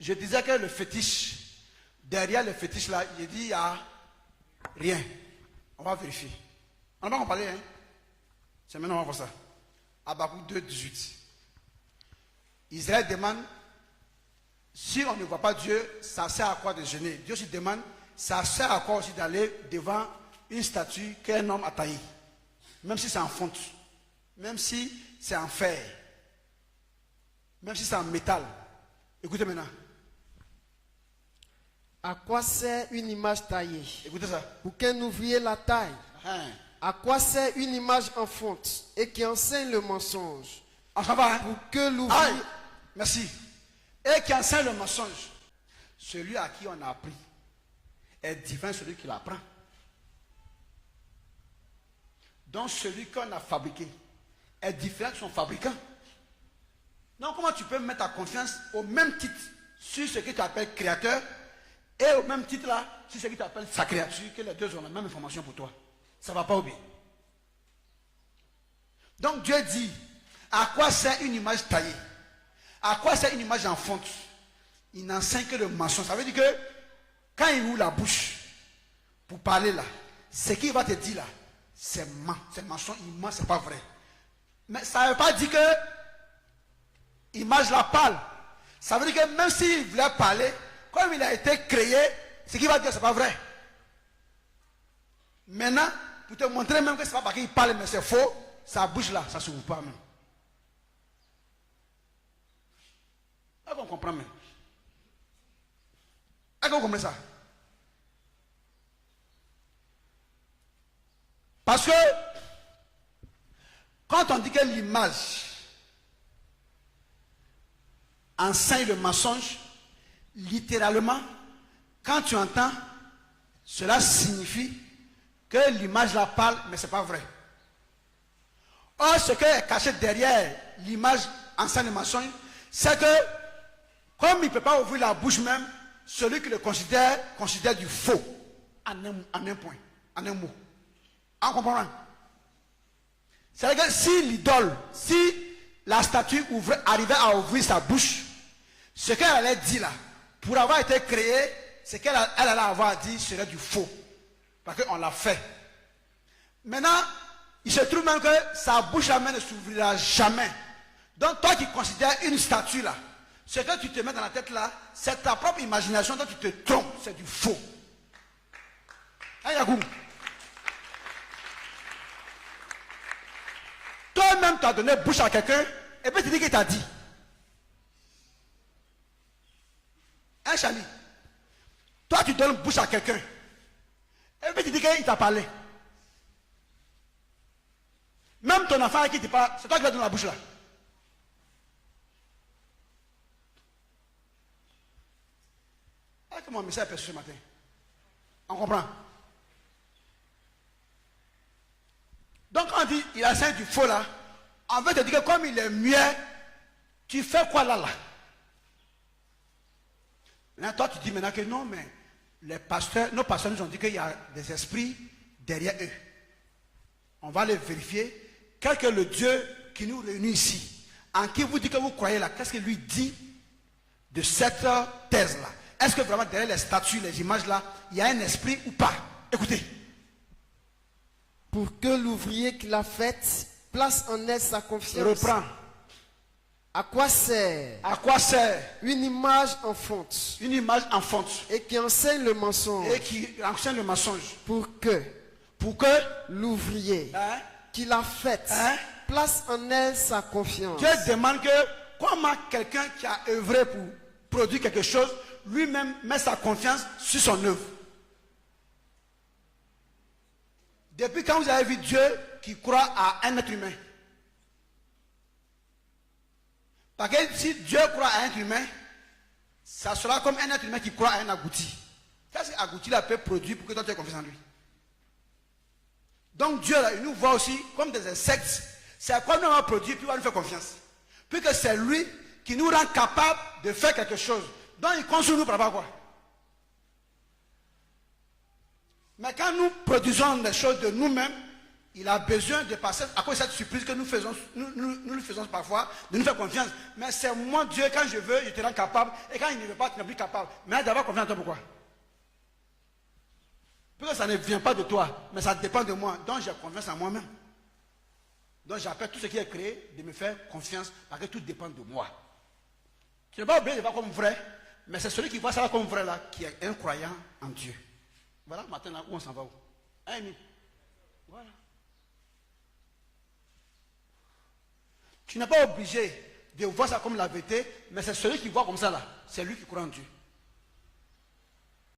Je disais que le fétiche, derrière le fétiche là, il dit il n'y a rien. On va vérifier. On n'a pas parlé, hein? C'est maintenant on va voir ça. Habakkuk 2, 18. Israël demande, si on ne voit pas Dieu, ça sert à quoi de jeûner? Dieu se demande, ça sert à quoi aussi d'aller devant une statue qu'un homme a taillée? Même si c'est en fonte, même si c'est en fer, même si c'est en métal. Écoutez maintenant. À quoi sert une image taillée? Écoutez ça. Pour qu'un ouvrier la taille. À quoi sert une image en fonte et qui enseigne le mensonge? On s'en va, hein? Pour que l'ouvrier... Merci. Et qui enseigne le mensonge. Celui à qui on a appris est différent de celui qui l'apprend. Donc celui qu'on a fabriqué est différent de son fabricant. Donc comment tu peux mettre ta confiance au même titre sur ce que tu appelles créateur et au même titre là sur ce que tu appelles sa créature, que les deux ont la même information pour toi? Ça ne va pas ou bien? Donc Dieu dit, à quoi sert une image taillée? À quoi sert une image en fonte? Il n'enseigne que le mensonge. Ça veut dire que quand il ouvre la bouche pour parler là, ce qu'il va te dire là, c'est mensonge, il ment, c'est pas vrai. Mais ça ne veut pas dire que l'image la parle. Ça veut dire que même s'il voulait parler, comme il a été créé, ce qu'il va dire, c'est pas vrai. Maintenant, pour te montrer même que c'est pas parce qu'il parle, mais c'est faux, sa bouche là, ça ne s'ouvre pas même. Est-ce qu'on comprend même? Est-ce qu'on comprend ça? Parce que quand on dit que l'image enseigne le mensonge, littéralement, quand tu entends, cela signifie que l'image la parle, mais ce n'est pas vrai. Or, ce qui est caché derrière l'image enseigne le mensonge, c'est que, comme il ne peut pas ouvrir la bouche même, celui qui le considère du faux, en un point, en un mot. En comprenant? C'est-à-dire que si l'idole, si la statue arrivait à ouvrir sa bouche, ce qu'elle allait dire là, pour avoir été créée, ce qu'elle allait avoir dit serait du faux. Parce qu'on l'a fait. Maintenant, il se trouve même que sa bouche la main ne s'ouvrira jamais. Donc toi qui considères une statue là, ce que tu te mets dans la tête là, c'est ta propre imagination dont tu te trompes, c'est du faux. Hein, Yagoum? Toi-même, tu as donné bouche à quelqu'un, et puis tu dis qu'il t'a dit. Hein, Charlie? Toi, tu donnes bouche à quelqu'un, et puis tu dis qu'il t'a parlé. Même ton enfant qui te parle, c'est toi qui vas donner la bouche là. Est-ce que mon message est perçu ce matin? On comprend? Donc on dit, il enseigne du faux là, on veut te dire que comme il est muet, tu fais quoi là? Maintenant toi tu dis maintenant que non, mais les pasteurs, nos pasteurs nous ont dit qu'il y a des esprits derrière eux. On va les vérifier. Quel que le Dieu qui nous réunit ici, en qui vous dites que vous croyez là, qu'est-ce qu'il lui dit de cette thèse là? Est-ce que vraiment derrière les statues, les images là, il y a un esprit ou pas? Écoutez. Pour que l'ouvrier qui l'a faite place en elle sa confiance. Reprends. À quoi sert? À quoi sert? Une image en fonte. Une image en fonte. Et qui enseigne le mensonge. Et qui enseigne le mensonge. Pour que l'ouvrier qui l'a faite place en elle sa confiance. Dieu demande que comment quelqu'un qui a œuvré pour produire quelque chose, lui-même met sa confiance sur son œuvre. Depuis quand vous avez vu Dieu qui croit à un être humain? Parce que si Dieu croit à un être humain, ça sera comme un être humain qui croit à un agouti. Qu'est-ce qu'un agouti là peut produire pour que toi tu aies confiance en lui? Donc Dieu là, il nous voit aussi comme des insectes. C'est à quoi nous allons produire, puis il va nous faire confiance. Puis que c'est lui qui nous rend capable de faire quelque chose. Donc il compte sur nous par rapport à quoi? Mais quand nous produisons des choses de nous-mêmes, Il a besoin de passer à cause de cette surprise que nous lui faisons parfois, de nous faire confiance. Mais c'est moi, Dieu, quand je veux, je te rends capable. Et quand il ne veut pas, tu n'es plus capable. Mais d'avoir confiance en toi, pourquoi? Parce que ça ne vient pas de toi, mais ça dépend de moi. Donc j'ai confiance en moi-même. Donc j'appelle tout ce qui est créé de me faire confiance parce que tout dépend de moi. Tu n'es pas obligé de voir comme vrai, mais c'est celui qui voit ça comme vrai là qui est un croyant en Dieu. Voilà, maintenant, où on s'en va où? Ami. Voilà. Tu n'es pas obligé de voir ça comme la vérité, mais c'est celui qui voit comme ça là. C'est lui qui croit en Dieu.